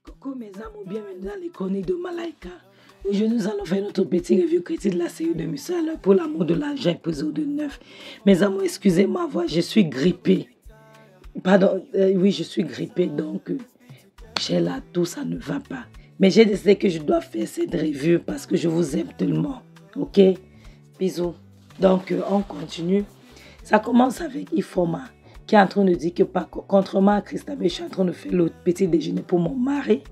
Coucou mes amis, bienvenue dans les chroniques de Malaika. Aujourd'hui, nous allons faire notre petit review critique de la série de Musal pour l'amour de l'argent, épisode 9. Mes amis, excusez ma voix, je suis grippée. Pardon, oui, je suis grippée, donc j'ai la toux, ça ne va pas. Mais j'ai décidé que je dois faire cette review parce que je vous aime tellement. Ok? Bisous. Donc, on continue. Ça commence avec Ifoma qui est en train de dire que, contrairement à Christabel, je suis en train de faire le petit déjeuner pour mon mari.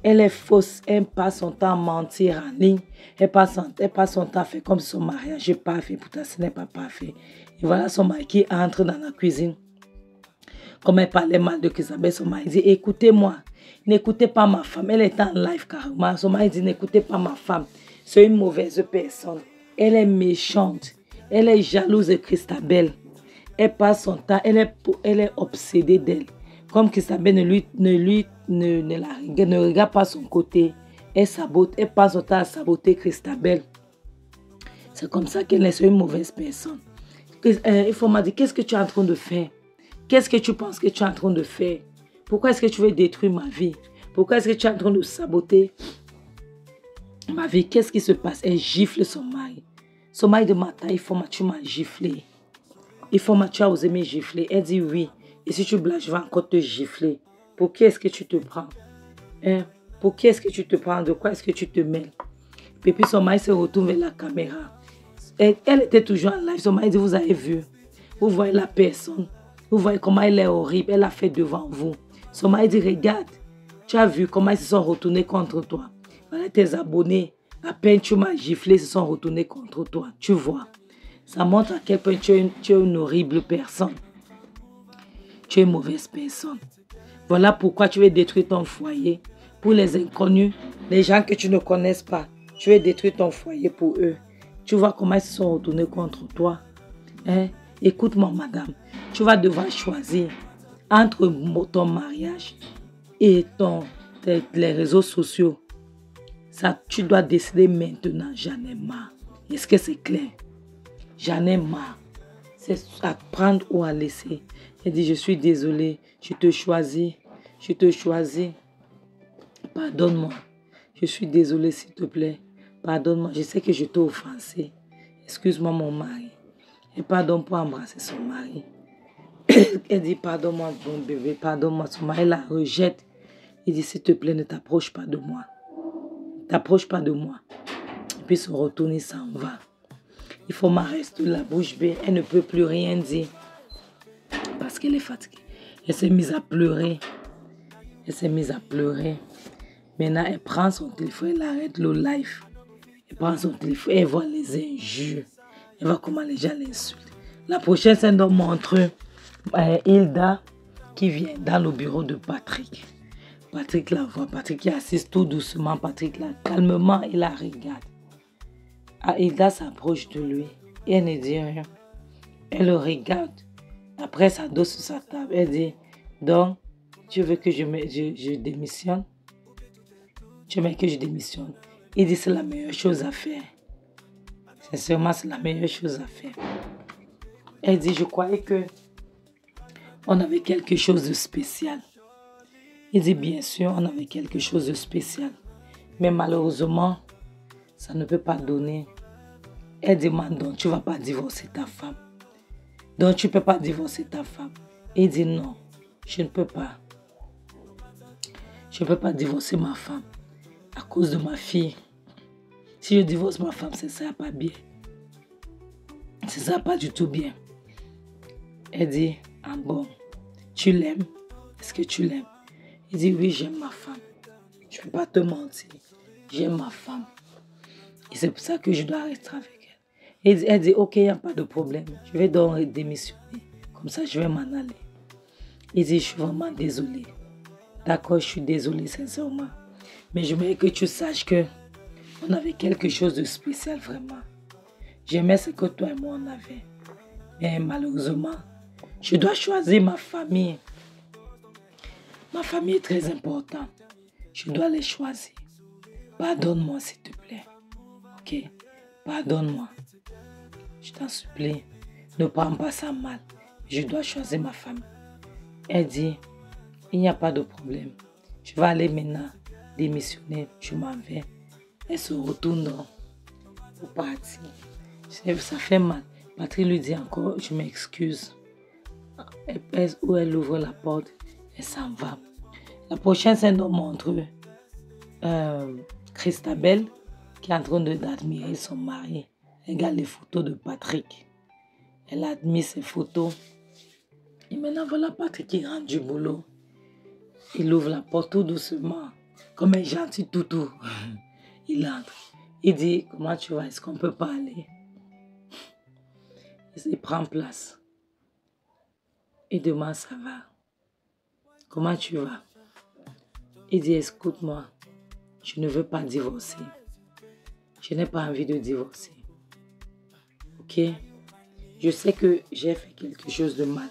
Elle est fausse, elle passe son temps à mentir en ligne. Elle passe son temps à faire comme si son mariage n'est pas fait. Pourtant, ce n'est pas parfait. Et voilà son mari qui entre dans la cuisine. Comme elle parlait mal de Christabel, son mari dit, écoutez-moi, n'écoutez pas ma femme. Elle est en live carrément. Son mari dit, n'écoutez pas ma femme. C'est une mauvaise personne. Elle est méchante. Elle est jalouse de Christabel. Elle passe son temps, elle est obsédée d'elle. Comme Christabel ne regarde pas son côté. Elle sabote, elle passe son temps à saboter Christabel. C'est comme ça qu'elle est une mauvaise personne. Il faut me dire, qu'est-ce que tu es en train de faire? Qu'est-ce que tu penses que tu es en train de faire? Pourquoi est-ce que tu veux détruire ma vie? Pourquoi est-ce que tu es en train de saboter ma vie? Qu'est-ce qui se passe? Elle gifle son mari. Son mari de matin, il faut que tu m'as giflé. Il faut que tu as osé me gifler. Elle dit oui. Et si tu blagues, je vais encore te gifler. Pour qui est-ce que tu te prends? Hein? Pour qui est-ce que tu te prends? De quoi est-ce que tu te mêles? Et puis son mari se retourne vers la caméra. Elle était toujours en live. Son mari dit, vous avez vu? Vous voyez la personne. Vous voyez comment elle est horrible. Elle a fait devant vous. Son mari dit, regarde. Tu as vu comment ils se sont retournés contre toi. Voilà tes abonnés. À peine tu m'as giflé, ils se sont retournés contre toi. Tu vois. Ça montre à quel point tu es une horrible personne. Tu es une mauvaise personne. Voilà pourquoi tu veux détruire ton foyer. Pour les inconnus, les gens que tu ne connaisses pas, tu veux détruire ton foyer pour eux. Tu vois comment ils se sont retournés contre toi. Hein? Écoute-moi, madame. Tu vas devoir choisir entre ton mariage et les réseaux sociaux. Ça, tu dois décider maintenant. J'en ai marre. Est-ce que c'est clair? J'en ai marre. C'est à prendre ou à laisser. Elle dit, je suis désolée. Je te choisis. Je te choisis. Pardonne-moi. Je suis désolée, s'il te plaît. Pardonne-moi. Je sais que je t'ai offensé. Excuse-moi, mon mari. Et pardonne pour embrasser son mari. Elle dit, pardonne-moi, bon bébé. Pardonne-moi. Son mari la rejette. Il dit, s'il te plaît, ne t'approche pas de moi. T'approche pas de moi. Et puis, se retourne, il s'en va. Il faut reste la bouche bée. Elle ne peut plus rien dire. Parce qu'elle est fatiguée. Elle s'est mise à pleurer. Elle s'est mise à pleurer. Maintenant, elle prend son téléphone. Elle arrête le live. Elle prend son téléphone. Elle voit les injures. Elle voit comment les gens l'insultent. La prochaine scène nous montre Hilda qui vient dans le bureau de Patrick. Patrick la voit. Patrick qui assiste tout doucement. Patrick la calmement. Il la regarde. Hilda s'approche de lui et elle ne dit rien. Elle le regarde. Après, ça dose sur sa table. Elle dit, donc, tu veux que je démissionne? Tu veux que je démissionne? Il dit, c'est la meilleure chose à faire. Sincèrement, c'est la meilleure chose à faire. Elle dit, je croyais que on avait quelque chose de spécial. Il dit, bien sûr, on avait quelque chose de spécial. Mais malheureusement, ça ne peut pas donner. Elle demande donc, tu ne vas pas divorcer ta femme. Donc, tu ne peux pas divorcer ta femme. Il dit non, je ne peux pas. Je ne peux pas divorcer ma femme à cause de ma fille. Si je divorce ma femme, c'est ça pas bien. C'est ça pas du tout bien. Elle dit, ah bon, tu l'aimes? Est-ce que tu l'aimes? Il dit, oui, j'aime ma femme. Je ne peux pas te mentir. J'aime ma femme. Et c'est pour ça que je dois rester avec elle. Elle dit, ok, il n'y a pas de problème. Je vais donc démissionner. Comme ça, je vais m'en aller. Il dit, je suis vraiment désolée. D'accord, je suis désolée, sincèrement. Mais je voudrais que tu saches que on avait quelque chose de spécial, vraiment. J'aimais ce que toi et moi, on avait. Mais malheureusement, je dois choisir ma famille. Ma famille est très importante. Je dois les choisir. Pardonne-moi, s'il te plaît. Ok? Pardonne-moi. Je t'en supplie. Ne prends pas ça mal. Je dois choisir ma famille. Elle dit, il n'y a pas de problème. Je vais aller maintenant démissionner, je m'en vais. Elle se retourne pour partir. Ça fait mal. Patrick lui dit encore, je m'excuse. Elle pèse ou elle ouvre la porte, elle s'en va. La prochaine scène nous montre Christabel qui est en train d'admirer son mari. Elle regarde les photos de Patrick. Elle admire ses photos. Et maintenant, voilà Patrick qui rentre du boulot. Il ouvre la porte tout doucement, comme un gentil toutou. Il entre. Il dit, comment tu vas? Est-ce qu'on peut parler? Il prend place. Il demande, ça va? Comment tu vas? Il dit, écoute-moi, je ne veux pas divorcer. Je n'ai pas envie de divorcer. Ok? Je sais que j'ai fait quelque chose de mal.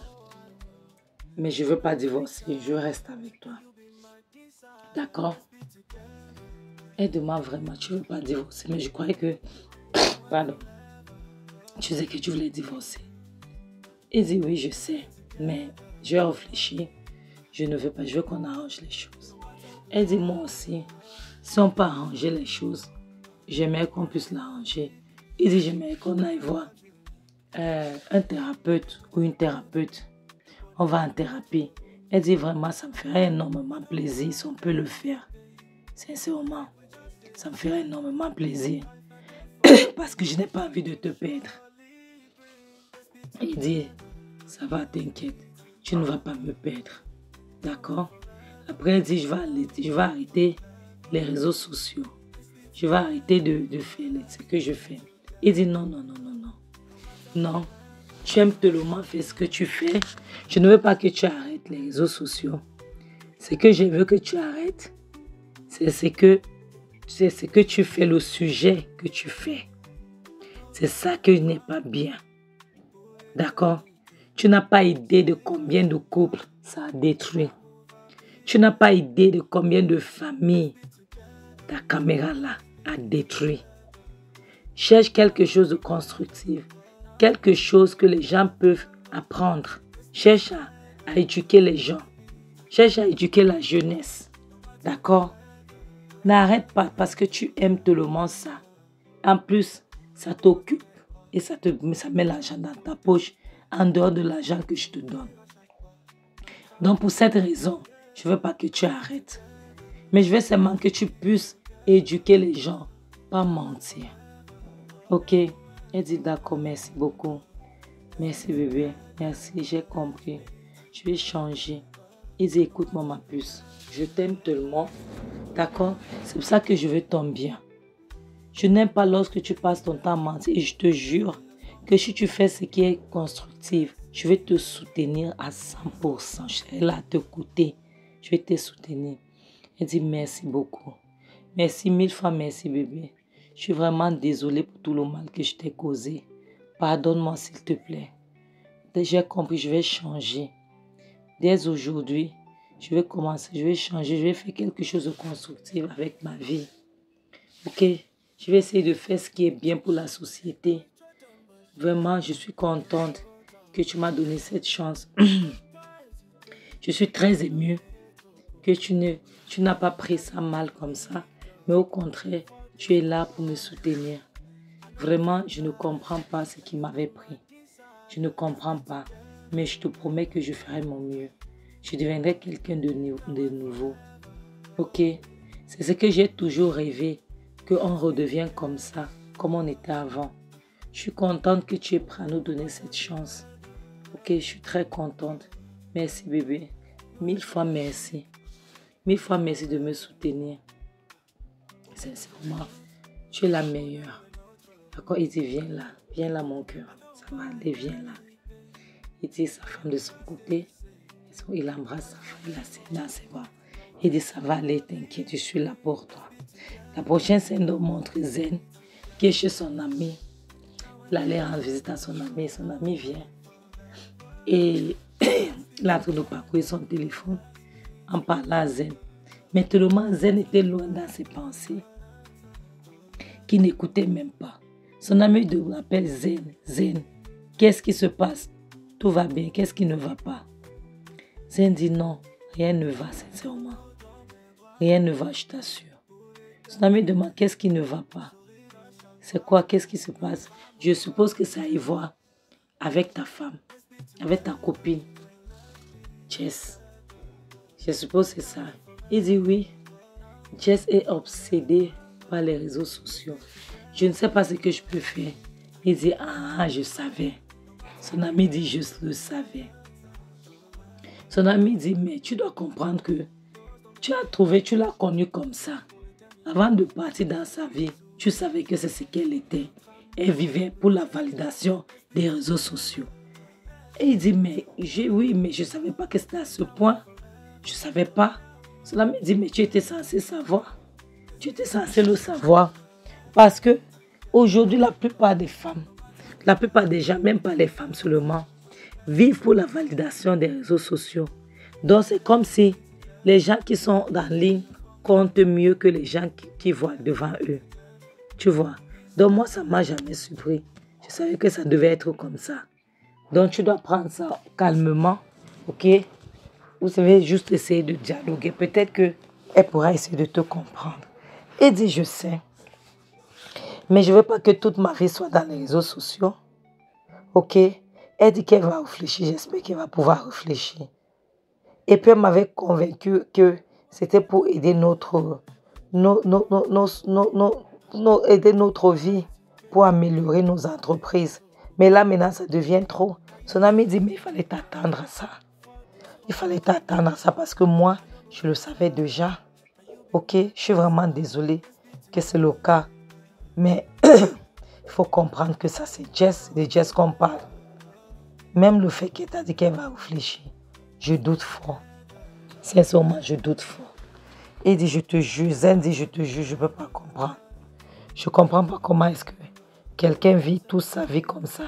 Mais je ne veux pas divorcer. Je reste avec toi. D'accord? Elle demande vraiment, tu ne veux pas divorcer. Mais je croyais que... Pardon. Tu sais que tu voulais divorcer. Il dit, oui, je sais. Mais je vais réfléchir. Je ne veux pas. Je veux qu'on arrange les choses. Elle dit, moi aussi, si on peut arranger les choses, j'aimerais qu'on puisse l'arranger. Il dit, j'aimerais qu'on aille voir un thérapeute ou une thérapeute. On va en thérapie. Elle dit, vraiment, ça me ferait énormément plaisir si on peut le faire. Sincèrement, ça me ferait énormément plaisir. Parce que je n'ai pas envie de te perdre. Il dit, ça va, t'inquiète. Tu ne vas pas me perdre. D'accord? Après, elle dit, je vais arrêter les réseaux sociaux. Je vais arrêter de faire ce que je fais. Il dit, non, non, non, non, non. Non, tu aimes tellement faire ce que tu fais. Je ne veux pas que tu arrêtes les réseaux sociaux. Ce que je veux que tu arrêtes, c'est ce que tu fais, le sujet que tu fais. C'est ça qui n'est pas bien. D'accord? Tu n'as pas idée de combien de couples ça a détruit. Tu n'as pas idée de combien de familles ta caméra là a détruit. Cherche quelque chose de constructif. Quelque chose que les gens peuvent apprendre. Cherche à éduquer les gens. Cherche à éduquer la jeunesse. D'accord? N'arrête pas parce que tu aimes tellement ça. En plus, ça t'occupe et ça met l'argent dans ta poche en dehors de l'argent que je te donne. Donc pour cette raison, je ne veux pas que tu arrêtes. Mais je veux seulement que tu puisses éduquer les gens, pas mentir. Ok? Elle dit d'accord, merci beaucoup. Merci bébé, merci, j'ai compris. Je vais changer. Il dit écoute-moi ma puce, je t'aime tellement. D'accord? C'est pour ça que je veux ton bien. Je n'aime pas lorsque tu passes ton temps à mentir et je te jure que si tu fais ce qui est constructif, je vais te soutenir à 100%. Je serai là à te coûter. Je vais te soutenir. Elle dit merci beaucoup. Merci 1000 fois, merci bébé. Je suis vraiment désolée pour tout le mal que je t'ai causé. Pardonne-moi s'il te plaît. J'ai compris, je vais changer. Dès aujourd'hui, je vais commencer, je vais changer, je vais faire quelque chose de constructif avec ma vie. Ok? Je vais essayer de faire ce qui est bien pour la société. Vraiment, je suis contente que tu m'as donné cette chance. Je suis très émue que tu n'as pas pris ça mal comme ça, mais au contraire, tu es là pour me soutenir. Vraiment, je ne comprends pas ce qui m'avait pris. Je ne comprends pas, mais je te promets que je ferai mon mieux. Je deviendrai quelqu'un de nouveau. Ok? C'est ce que j'ai toujours rêvé, qu'on redevienne comme ça, comme on était avant. Je suis contente que tu es prêt à nous donner cette chance. Ok, je suis très contente. Merci bébé. 1000 fois merci. 1000 fois merci de me soutenir. Sincèrement, tu es la meilleure. D'accord, il dit viens là mon cœur. Ça va aller, viens là. Il dit sa femme de son côté. Il embrasse sa femme, il la serre dans ses bras. Il dit ça va aller, t'inquiète, je suis là pour toi. La prochaine scène nous montre Zen qui est chez son ami. Il allait rendre visite à son ami vient. Et il a en train de parcourir son téléphone en parlant à Zen. Mais tellement Zen était loin dans ses pensées qu'il n'écoutait même pas. Son ami l'appelle Zen. Zen, qu'est-ce qui se passe? Tout va bien, qu'est-ce qui ne va pas? Zen dit non, rien ne va, sincèrement. Rien ne va, je t'assure. Son ami demande qu'est-ce qui ne va pas. C'est quoi? Qu'est-ce qui se passe? Je suppose que ça y voit avec ta femme, avec ta copine, Jess. Je suppose que c'est ça. Il dit oui. Jess est obsédée par les réseaux sociaux. Je ne sais pas ce que je peux faire. Il dit ah, je savais. Son ami dit je le savais. Son ami dit mais tu dois comprendre que tu l'as connue comme ça. Avant de partir dans sa vie, tu savais que c'est ce qu'elle était. Elle vivait pour la validation des réseaux sociaux. Et il dit mais je ne savais pas que c'était à ce point. Je ne savais pas. Son ami dit mais tu étais censé savoir. Tu étais censé le savoir. Parce que aujourd'hui, la plupart des femmes, la plupart des gens, même pas les femmes seulement, vivent pour la validation des réseaux sociaux. Donc c'est comme si les gens qui sont en ligne comptent mieux que les gens qui voient devant eux. Tu vois. Donc moi, ça ne m'a jamais surpris. Je savais que ça devait être comme ça. Donc tu dois prendre ça calmement. Ok? Vous savez, juste essayer de dialoguer. Peut-être qu'elle pourra essayer de te comprendre. Et dit, je sais. Mais je ne veux pas que toute ma vie soit dans les réseaux sociaux. Ok? Elle dit qu'elle va réfléchir. J'espère qu'elle va pouvoir réfléchir. Et puis elle m'avait convaincu que c'était pour aider aider notre vie, pour améliorer nos entreprises. Mais là, maintenant, ça devient trop. Son ami dit, mais il fallait t'attendre à ça. Il fallait t'attendre à ça parce que moi, je le savais déjà. Ok, je suis vraiment désolée que c'est le cas. Mais il faut comprendre que ça, c'est de Jess qu'on parle. Même le fait qu'elle t'a dit qu'elle va réfléchir, je doute fort. Sincèrement, je doute fort. Il dit, je te jure, Zen dit, je te jure, je ne peux pas comprendre. Je ne comprends pas comment est-ce que quelqu'un vit toute sa vie comme ça,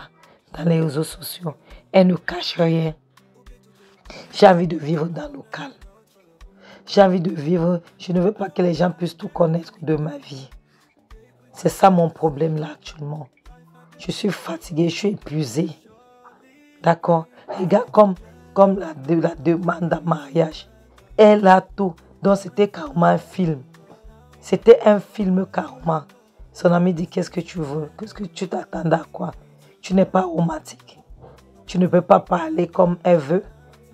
dans les réseaux sociaux. Elle ne cache rien. J'ai envie de vivre dans le calme. J'ai envie de vivre. Je ne veux pas que les gens puissent tout connaître de ma vie. C'est ça mon problème là actuellement. Je suis fatiguée, je suis épuisée. D'accord? Regarde comme la demande en mariage. Elle a tout. Donc c'était carrément un film. C'était un film carrément. Son ami dit, qu'est-ce que tu veux? Qu'est-ce que tu t'attends à quoi? Tu n'es pas romantique. Tu ne peux pas parler comme elle veut.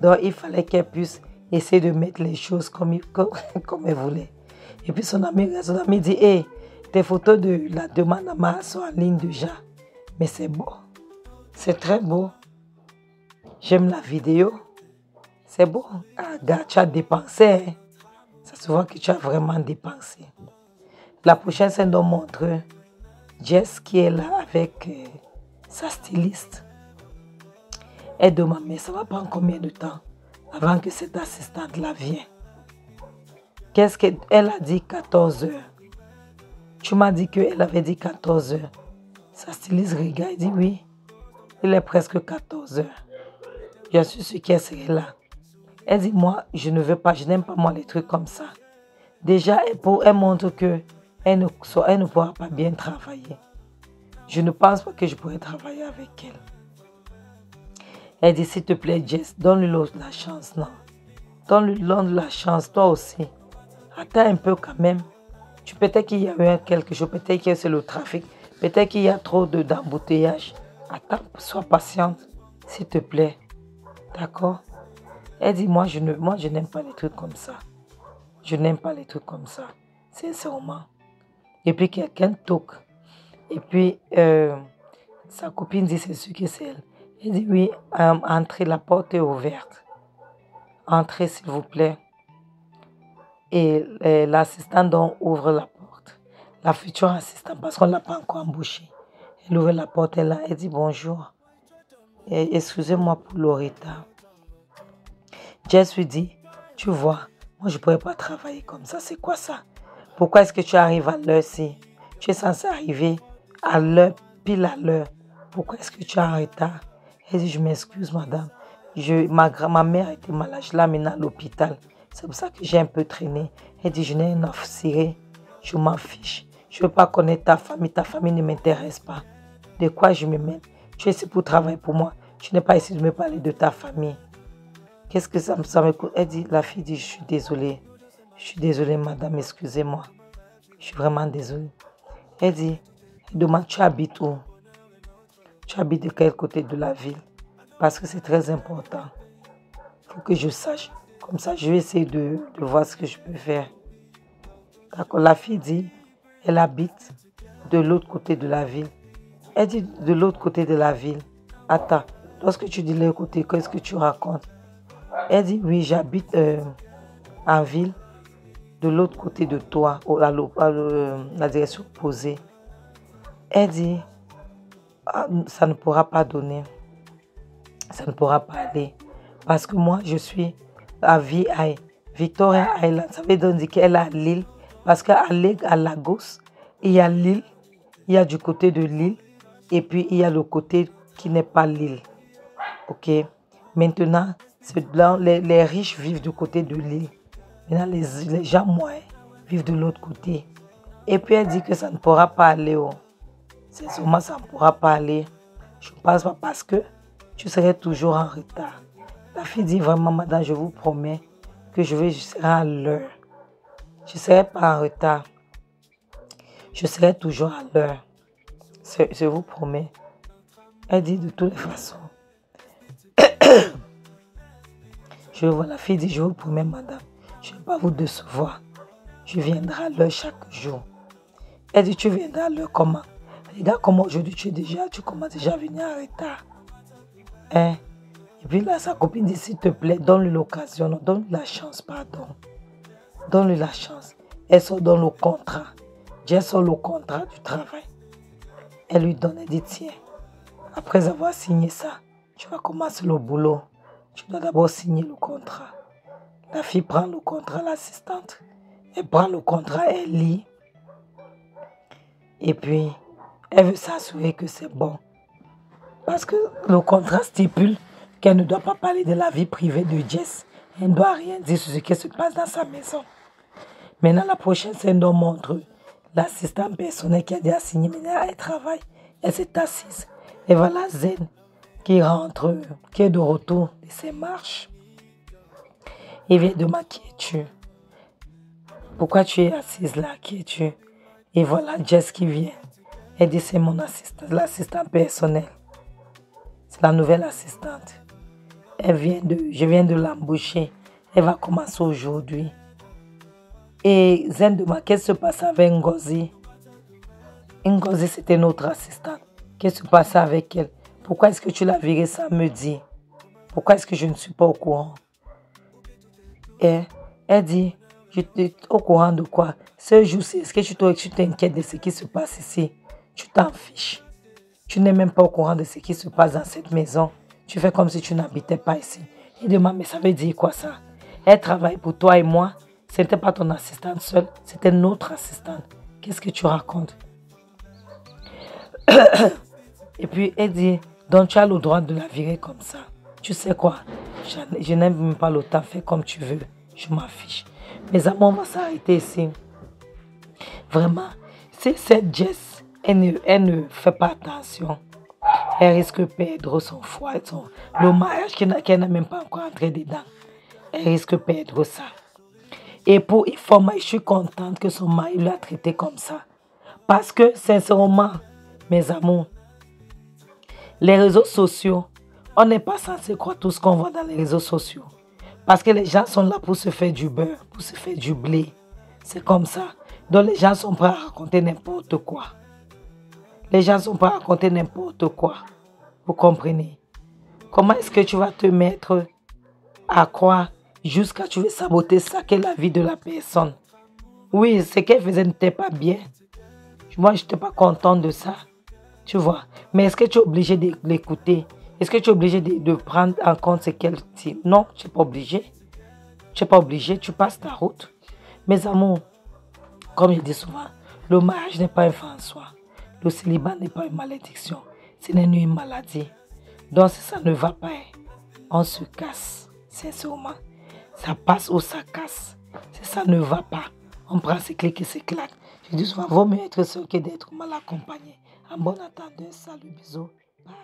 Donc il fallait qu'elle puisse essayer de mettre les choses comme elle voulait. Et puis son ami dit, hey, tes photos de la demande à mariage sont en ligne déjà. Mais c'est beau. C'est très beau. J'aime la vidéo. C'est beau. Ah, gars, tu as dépensé. Hein? Ça se voit que tu as vraiment dépensé. La prochaine scène nous montre Jess qui est là avec sa styliste. Elle demande, mais ça va prendre combien de temps avant que cette assistante-là vienne? Qu'est-ce qu'elle a dit 14 heures? Tu m'as dit qu'elle avait dit 14 heures. Sa styliste regarde et dit oui. Il est presque 14 heures. Je suis sûre qu'elle serait là. Elle dit, moi, je ne veux pas, je n'aime pas moi les trucs comme ça. Déjà, elle montre qu'elle ne pourra pas bien travailler. Je ne pense pas que je pourrais travailler avec elle. Elle dit, s'il te plaît, Jess, donne-lui la chance, non. Donne-lui la chance, toi aussi. Attends un peu quand même. Peut-être qu'il y a eu quelque chose, peut-être que c'est le trafic, peut-être qu'il y a trop d'embouteillage. Attends, sois patiente, s'il te plaît. D'accord? Elle dit, moi, je n'aime pas les trucs comme ça. Je n'aime pas les trucs comme ça. Sincèrement. Et puis quelqu'un toque. Et puis, sa copine dit, c'est sûr que c'est elle. Elle dit, oui, entrez, la porte est ouverte. Entrez, s'il vous plaît. Et l'assistante donc ouvre la porte. La future assistante, parce qu'on ne l'a pas encore embauchée. Elle ouvre la porte, elle dit, bonjour. Excusez-moi pour le retard. Jess lui dit, tu vois, moi je ne pourrais pas travailler comme ça. C'est quoi ça? Pourquoi est-ce que tu arrives à l'heure-ci? Tu es censé arriver à l'heure, pile à l'heure. Pourquoi est-ce que tu es en retard? Elle dit, je m'excuse madame. Ma mère était malade, je l'ai amenée à l'hôpital. C'est pour ça que j'ai un peu traîné. Elle dit, je n'ai rien à cirer. Je m'en fiche. Je ne veux pas connaître ta famille ne m'intéresse pas. De quoi je me mets? Tu es ici pour travailler pour moi. Tu n'es pas ici de me parler de ta famille. Qu'est-ce que ça me coûte? Elle dit, la fille dit, je suis désolée. Je suis désolée, madame, excusez-moi. Je suis vraiment désolée. Elle dit, elle demande, tu habites où? Tu habites de quel côté de la ville? Parce que c'est très important. Il faut que je sache. Comme ça, je vais essayer de voir ce que je peux faire. D'accord. La fille dit, elle habite de l'autre côté de la ville. Elle dit, de l'autre côté de la ville. Attends, lorsque tu dis l'autre côté, qu'est-ce que tu racontes? Elle dit, oui, j'habite en ville, de l'autre côté de toi, la direction opposée. Elle dit, ah, ça ne pourra pas donner. Ça ne pourra pas aller. Parce que moi, je suis à VI, Victoria Island. Ça veut dire qu'elle a l'île. Parce qu'à Lagos, il y a l'île, il y a du côté de l'île, et puis il y a le côté qui n'est pas l'île. Ok? Maintenant, les riches vivent du côté de l'île. Maintenant, les gens moyens vivent de l'autre côté. Et puis elle dit que ça ne pourra pas aller. Oh. C'est sûrement ça ne pourra pas aller. Je ne pense pas parce que tu serais toujours en retard. La fille dit vraiment, madame, je vous promets que je serai à l'heure. Je ne serai pas en retard. Je serai toujours à l'heure. Je vous promets. Elle dit de toutes les façons. La fille dit, je vous promets, madame, je ne vais pas vous décevoir. Je viendrai à l'heure chaque jour. Elle dit, tu viendras à l'heure comment? Regarde comment aujourd'hui tu commences déjà à venir en retard. Hein? Et puis là, sa copine dit, s'il te plaît, donne-lui l'occasion, donne-lui la chance, pardon. Donne-lui la chance. Elle sort dans le contrat. J'ai sort le contrat du travail. Elle lui donne, elle dit, tiens, après avoir signé ça, tu vas commencer le boulot. Tu dois d'abord signer le contrat. La fille prend le contrat, l'assistante. Elle prend le contrat, elle lit. Et puis, elle veut s'assurer que c'est bon. Parce que le contrat stipule qu'elle ne doit pas parler de la vie privée de Jess. Elle ne doit rien dire sur ce qui se passe dans sa maison. Maintenant, la prochaine scène nous montre l'assistant personnel qui a déjà signé. Maintenant, elle travaille. Elle s'est assise. Et voilà Zen qui rentre, qui est de retour de ses marches. Il vient de qui es-tu? Pourquoi tu es assise là? Qui es-tu? Et voilà Jess qui vient. Elle dit, c'est mon assistant, l'assistant personnel. C'est la nouvelle assistante. Je viens de l'embaucher. Elle va commencer aujourd'hui. Et Zen demande, qu'est-ce qui se passe avec Ngozi? Ngozi, c'était notre assistante. Qu'est-ce qui se passe avec elle? Pourquoi est-ce que tu l'as virée samedi? Pourquoi est-ce que je ne suis pas au courant? Et elle dit, je suis au courant de quoi? Ce jour-ci, est-ce que tu t'inquiètes de ce qui se passe ici? Tu t'en fiches. Tu n'es même pas au courant de ce qui se passe dans cette maison. Tu fais comme si tu n'habitais pas ici. Il demande, mais ça veut dire quoi ça? Elle travaille pour toi et moi. Ce n'était pas ton assistante seule, c'était notre assistante. Qu'est-ce que tu racontes? Et puis elle dit, donc tu as le droit de la virer comme ça. Tu sais quoi? Je n'aime même pas le temps, fais comme tu veux. Je m'en fiche. Mes amours, on va s'arrêter ici. Vraiment, si cette Jess, elle ne fait pas attention, elle risque de perdre son foie, le mariage qu'elle n'a même pas encore entré dedans. Elle risque de perdre ça. Et pour Ifoma, je suis contente que son mari l'a traité comme ça. Parce que, sincèrement, mes amours, les réseaux sociaux, on n'est pas censé croire tout ce qu'on voit dans les réseaux sociaux. Parce que les gens sont là pour se faire du beurre, pour se faire du blé. C'est comme ça. Donc les gens sont prêts à raconter n'importe quoi. Les gens sont prêts à raconter n'importe quoi. Vous comprenez? Comment est-ce que tu vas te mettre à croire jusqu'à tu veux saboter ça qu'est la vie de la personne? Oui, ce qu'elle faisait n'était pas bien. Moi, je n'étais pas contente de ça. Tu vois? Mais est-ce que tu es obligé de l'écouter? Est-ce que tu es obligé de prendre en compte ce qu'elle dit? Non, tu n'es pas obligé. Tu n'es pas obligé, tu passes ta route. Mes amours, comme je dis souvent, le mariage n'est pas un fin en soi. Le célibat n'est pas une malédiction. Ce n'est une maladie. Donc si ça ne va pas, on se casse. Sincèrement, ça passe ou ça casse. Si ça ne va pas, on prend ses clics et ses claques. Je dis souvent, vaut mieux être seul que d'être mal accompagné. En bon attendant, salut, bisous. Bye.